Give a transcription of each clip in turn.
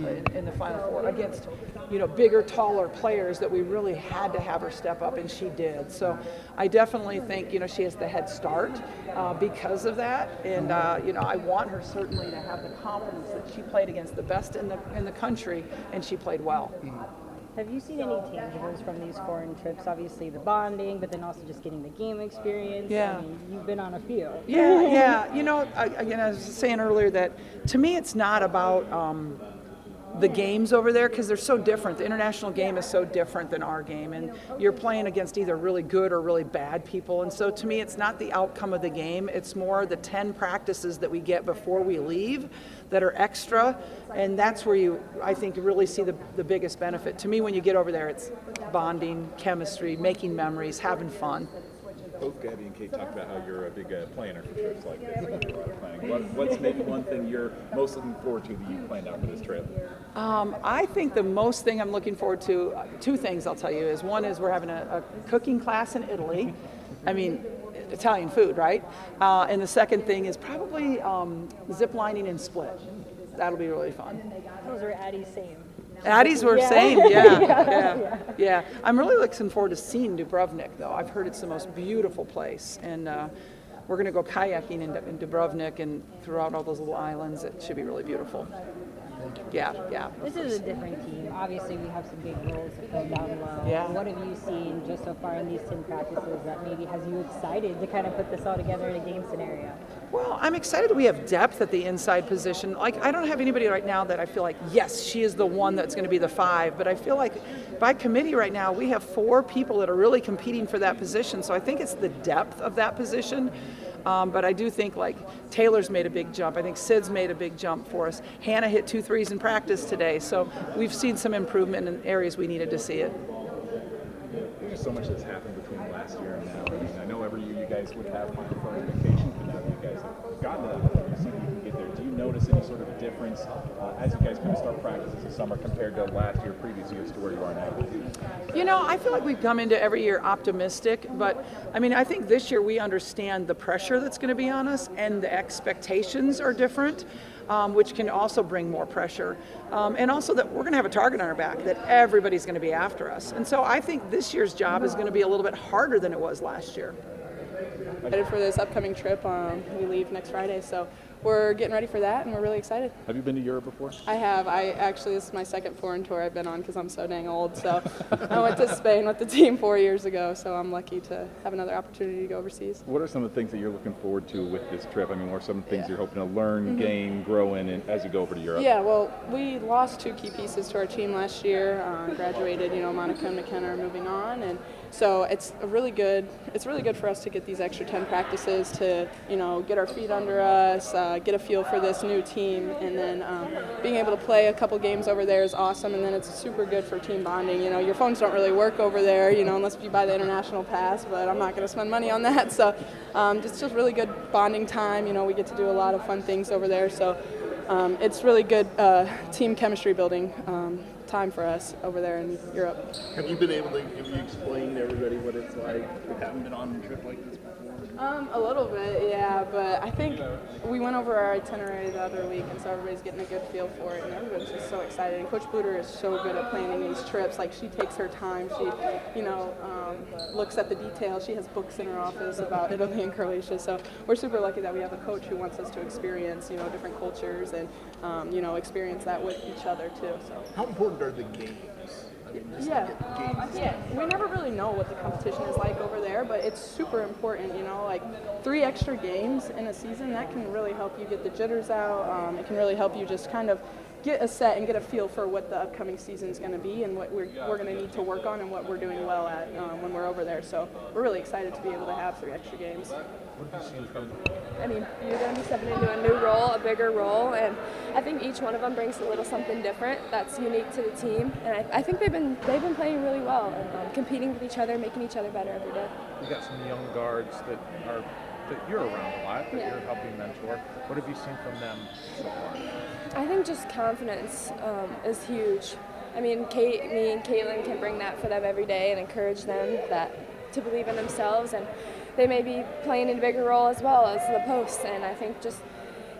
in the Final Four against, bigger, taller players that we really had to have her step up, and she did. So I definitely think, she has the head start because of that, and I want her certainly to have the confidence that she played against the best in the country, and she played well. Have you seen any tangibles from these foreign trips? Obviously the bonding, but then also just getting the game experience. Yeah. I mean, you've been on a few. Yeah. Again, I was saying earlier that to me it's not about the games over there because they're so different. The international game is so different than our game, and you're playing against either really good or really bad people. And so to me, it's not the outcome of the game. It's more the 10 practices that we get before we leave that are extra, and that's where I think, really see the biggest benefit. To me, when you get over there, it's bonding, chemistry, making memories, having fun. Both Gabby and Kate talked about how you're a big planner for trips like this. A lot of planning. What's maybe one thing you're most looking forward to that you planned out for this trip? I think the most thing I'm looking forward to, two things I'll tell you, is one is we're having a cooking class in Italy. I mean, Italian food, right? And the second thing is probably zip lining in Split. That'll be really fun. Those are Addie's same. Addie's were same, yeah. I'm really looking forward to seeing Dubrovnik, though. I've heard it's the most beautiful place, and we're going to go kayaking in Dubrovnik and throughout all those little islands. It should be really beautiful. Yeah. This is a different team. Obviously, we have some big roles to play down low. Yeah. What have you seen just so far in these 10 practices that maybe has you excited to kind of put this all together in a game scenario? Well, I'm excited that we have depth at the inside position. Like, I don't have anybody right now that I feel like, yes, she is the one that's going to be the 5, but I feel like by committee right now, we have 4 people that are really competing for that position. So I think it's the depth of that position. But I do think, like, Taylor's made a big jump. I think Sid's made a big jump for us. Hannah hit 2 threes in practice today. So we've seen some improvement in areas we needed to see it. There's so much that's happened between last year and now. I mean, I know every year you guys would have Final Four expectations, but now you guys have gotten to that point. You see you can get there. Do you notice any sort of difference as you guys kind of start practices this summer compared to last year, previous years, to where you are now? I feel like we've come into every year optimistic, but I mean, I think this year we understand the pressure that's going to be on us, and the expectations are different, which can also bring more pressure. And also that we're going to have a target on our back, that everybody's going to be after us. And so I think this year's job is going to be a little bit harder than it was last year. Excited for this upcoming trip. We leave next Friday, so we're getting ready for that, and we're really excited. Have you been to Europe before? I have. This is my second foreign tour I've been on because I'm so dang old. So I went to Spain with the team 4 years ago, so I'm lucky to have another opportunity to go overseas. What are some of the things that you're looking forward to with this trip? I mean, what are some things you're hoping to learn, gain, grow in as you go over to Europe? Yeah, well, we lost 2 key pieces to our team last year. Graduated, Monica and McKenna are moving on, and so it's really good for us to get these extra 10 practices to, get our feet under us, get a feel for this new team, and then being able to play a couple games over there is awesome, and then it's super good for team bonding. Your phones don't really work over there, unless you buy the international pass, but I'm not going to spend money on that. So just really good bonding time. We get to do a lot of fun things over there, so it's really good team chemistry building time for us over there in Europe. Have you been able to explain to everybody what it's like? We haven't been on a trip like this before. A little bit, yeah, but I think we went over our itinerary the other week, and so everybody's getting a good feel for it, and everybody's just so excited. And Coach Bluter is so good at planning these trips. Like, she takes her time. She, looks at the details. She has books in her office about Italy and Croatia. So we're super lucky that we have a coach who wants us to experience, different cultures and, experience that with each other too. So how important are the games? We never really know what the competition is like over there, but it's super important, like 3 extra games in a season, that can really help you get the jitters out. It can really help you just kind of get a set and get a feel for what the upcoming season is going to be and what we're going to need to work on and what we're doing well at when we're over there. So we're really excited to be able to have 3 extra games. What have you seen from them? I mean, you're going to be stepping into a new role, a bigger role, and I think each one of them brings a little something different that's unique to the team. And I think they've been playing really well and competing with each other, making each other better every day. You got some young guards that you're around a lot, that you're helping mentor. What have you seen from them so far? I think just confidence is huge. I mean, me and Caitlin can bring that for them every day and encourage them to believe in themselves, and they may be playing a bigger role as well as the posts. And I think just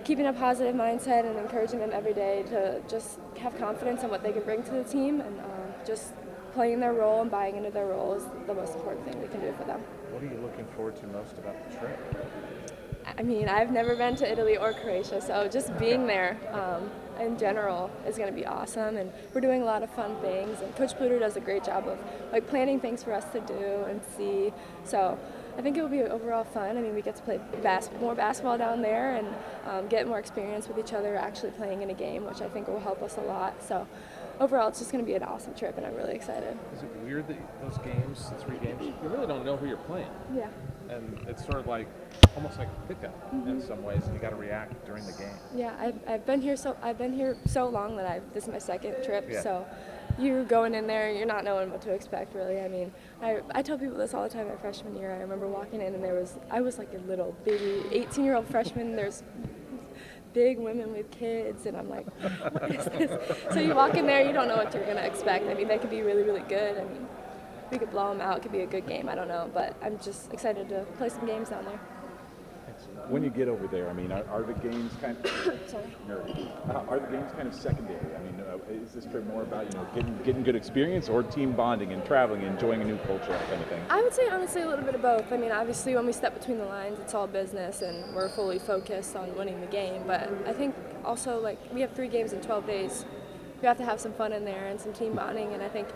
keeping a positive mindset and encouraging them every day to just have confidence in what they can bring to the team, and just playing their role and buying into their role is the most important thing we can do for them. What are you looking forward to most about the trip? I mean, I've never been to Italy or Croatia, so just being there in general is going to be awesome. And we're doing a lot of fun things, and Coach Pluter does a great job of like planning things for us to do and see. So I think it will be overall fun. I mean, we get to play more basketball down there and get more experience with each other actually playing in a game, which I think will help us a lot. So overall, it's just going to be an awesome trip, and I'm really excited. Is it weird that those games, the 3 games, you really don't know who you're playing? Yeah. And it's sort of like, almost like a pickup in some ways, and you got to react during the game. Yeah, I've been here so long that this is my second trip. Yeah. So you're going in there, you're not knowing what to expect really. I mean, I tell people this all the time my freshman year. I remember walking in and I was like a little baby 18-year-old freshman. There's big women with kids, and I'm like, what is this? So you walk in there, you don't know what you're gonna expect. I mean, they could be really, really good. I mean, we could blow them out. It could be a good game. I don't know, but I'm just excited to play some games down there. When you get over there, I mean, are the games kind of Sorry. are the games kind of secondary? I mean, is this trip more about getting good experience, or team bonding and traveling, and enjoying a new culture, that kind of thing? I would say honestly a little bit of both. I mean, obviously when we step between the lines, it's all business and we're fully focused on winning the game. But I think also, like, we have 3 games in 12 days. We have to have some fun in there and some team bonding. And I think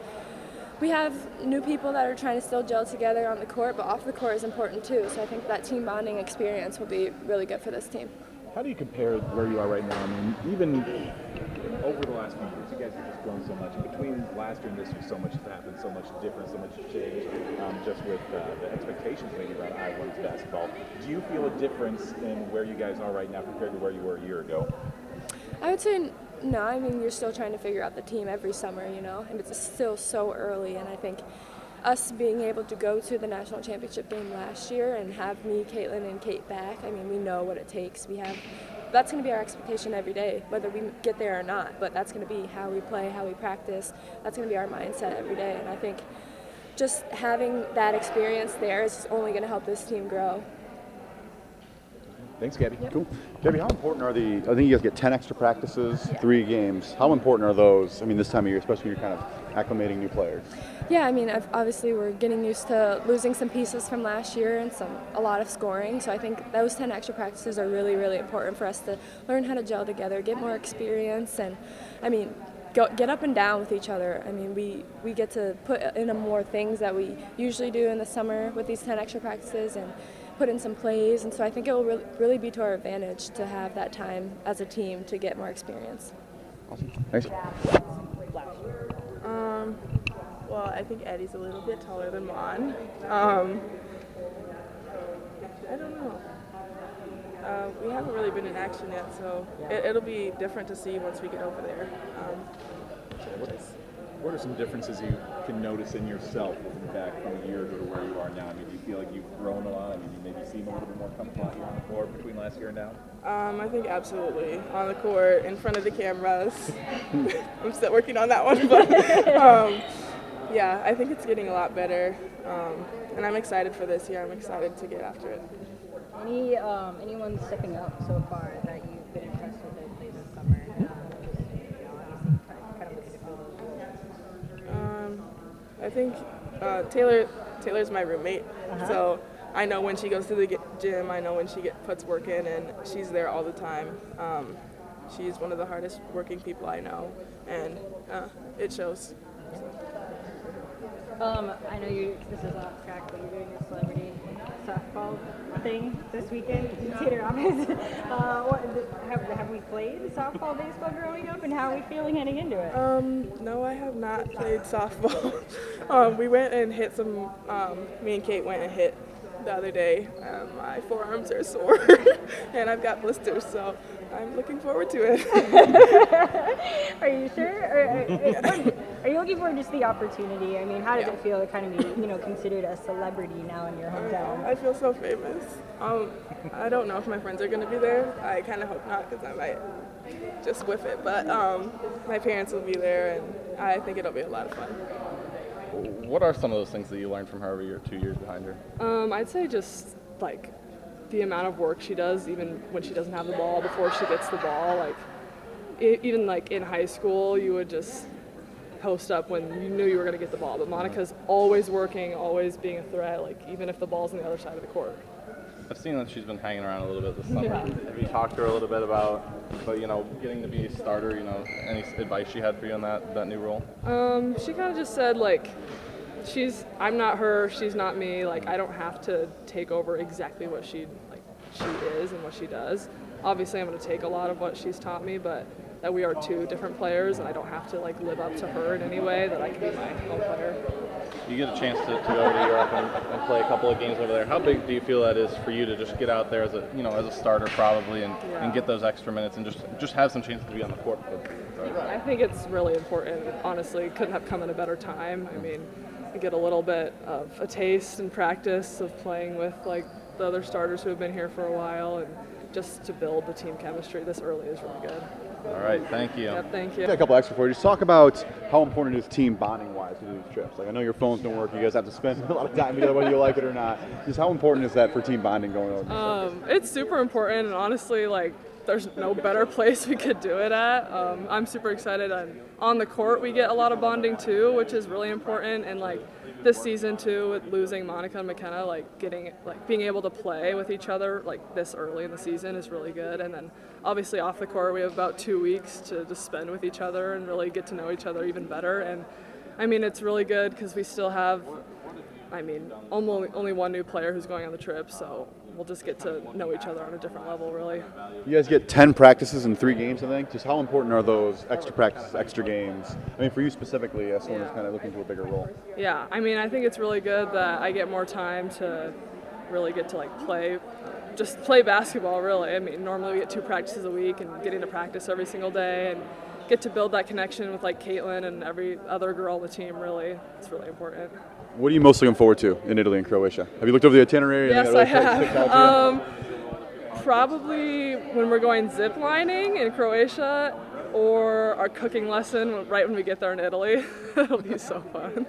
we have new people that are trying to still gel together on the court, but off the court is important too. So I think that team bonding experience will be really good for this team. How do you compare where you are right now? I mean, even over the last few years, you guys have just grown so much. And between last year and this year, so much has happened, so much different, so much has changed, just with the expectations maybe about Iowa women's basketball. Do you feel a difference in where you guys are right now compared to where you were a year ago? I would say no. I mean, you're still trying to figure out the team every summer, and it's still so early. And I think us being able to go to the national championship game last year and have me, Caitlin, and Kate back, I mean, we know what it takes. That's going to be our expectation every day, whether we get there or not. But that's going to be how we play, how we practice. That's going to be our mindset every day. And I think just having that experience there is only going to help this team grow. Thanks, Gabby. Yep. Cool. Gabby, how important are I think you guys get 10 extra practices, 3 games. How important are those, I mean, this time of year, especially when you're kind of acclimating new players? Yeah, I mean, obviously we're getting used to losing some pieces from last year and a lot of scoring. So I think those 10 extra practices are really, really important for us to learn how to gel together, get more experience, and, I mean, get up and down with each other. I mean, we get to put in more things that we usually do in the summer with these 10 extra practices and put in some plays. And so I think it will really be to our advantage to have that time as a team to get more experience. Awesome. Thanks. Well, I think Eddie's a little bit taller than Mon. I don't know. We haven't really been in action yet, so it'll be different to see once we get over there. What are some differences you can notice in yourself looking back from a year ago to where you are now? I mean, do you feel like you've grown a lot? I mean, you maybe seem a little bit more comfortable out here on the floor between last year and now? I think absolutely. On the court, in front of the cameras. I'm still working on that one, but yeah, I think it's getting a lot better. And I'm excited for this year. I'm excited to get after it. Anyone stepping up so far that you've been impressed with their play this summer? Obviously, kind of looking to fill those roles. I think Taylor's my roommate, so I know when she goes to the gym, I know when she puts work in, and she's there all the time. She's one of the hardest working people I know, and it shows. I know this is off track, but you're doing a celebrity softball thing this weekend in Cedar Rapids. Have we played softball, baseball growing up, and how are we feeling heading into it? No, I have not played softball. We went and hit some, me and Kate went and hit the other day. My forearms are sore, and I've got blisters, so I'm looking forward to it. Are you sure? Are you looking for just the opportunity? I mean, how does it feel to kind of be, considered a celebrity now in your hometown? I feel so famous. I don't know if my friends are going to be there. I kind of hope not, because I might just whiff it. But my parents will be there, and I think it'll be a lot of fun. What are some of those things that you learned from her over your 2 years behind her? I'd say just like the amount of work she does, even when she doesn't have the ball, before she gets the ball. Like, even like in high school, you would just post up when you knew you were going to get the ball. But Monica's always working, always being a threat, like even if the ball's on the other side of the court. I've seen that she's been hanging around a little bit this summer. Yeah. Have you talked to her a little bit about getting to be a starter? Any advice she had for you on that new role? She kind of just said like, I'm not her, she's not me. Like, I don't have to take over exactly what she is and what she does. Obviously, I'm going to take a lot of what she's taught me, but that we are two different players, and I don't have to like live up to her in any way. That I can be my own player. You get a chance to go over to Europe and play a couple of games over there. How big do you feel that is for you to just get out there as a starter probably and get those extra minutes and just have some chance to be on the court? I think it's really important. Honestly, couldn't have come at a better time. I mean, you get a little bit of a taste and practice of playing with like the other starters who have been here for a while, and just to build the team chemistry this early is really good. All right, thank you. Yep, thank you. Got a couple extra for you. Just talk about how important it is team bonding wise to do these trips. Like, I know your phones don't work. You guys have to spend a lot of time together whether you like it or not. Just how important is that for team bonding going on? It's super important, and honestly, like, there's no better place we could do it at. I'm super excited. On the court, we get a lot of bonding too, which is really important. And like this season too, with losing Monica and McKenna, being able to play with each other like this early in the season is really good. And then obviously off the court, we have about 2 weeks to just spend with each other and really get to know each other even better. And I mean, it's really good because we still have, only one new player who's going on the trip, so we'll just get to know each other on a different level, really. You guys get 10 practices in 3 games, I think. Just how important are those extra practices, extra games? I mean, for you specifically, as someone who's kind of looking to a bigger role. Yeah, I mean, I think it's really good that I get more time to really get to play basketball, really. I mean, normally we get 2 practices a week, and getting to practice every single day and get to build that connection with Caitlin and every other girl on the team, really, it's really important. What are you most looking forward to in Italy and Croatia? Have you looked over the itinerary? Yes, I have. Probably when we're going zip lining in Croatia, or our cooking lesson right when we get there in Italy. It'll be so fun.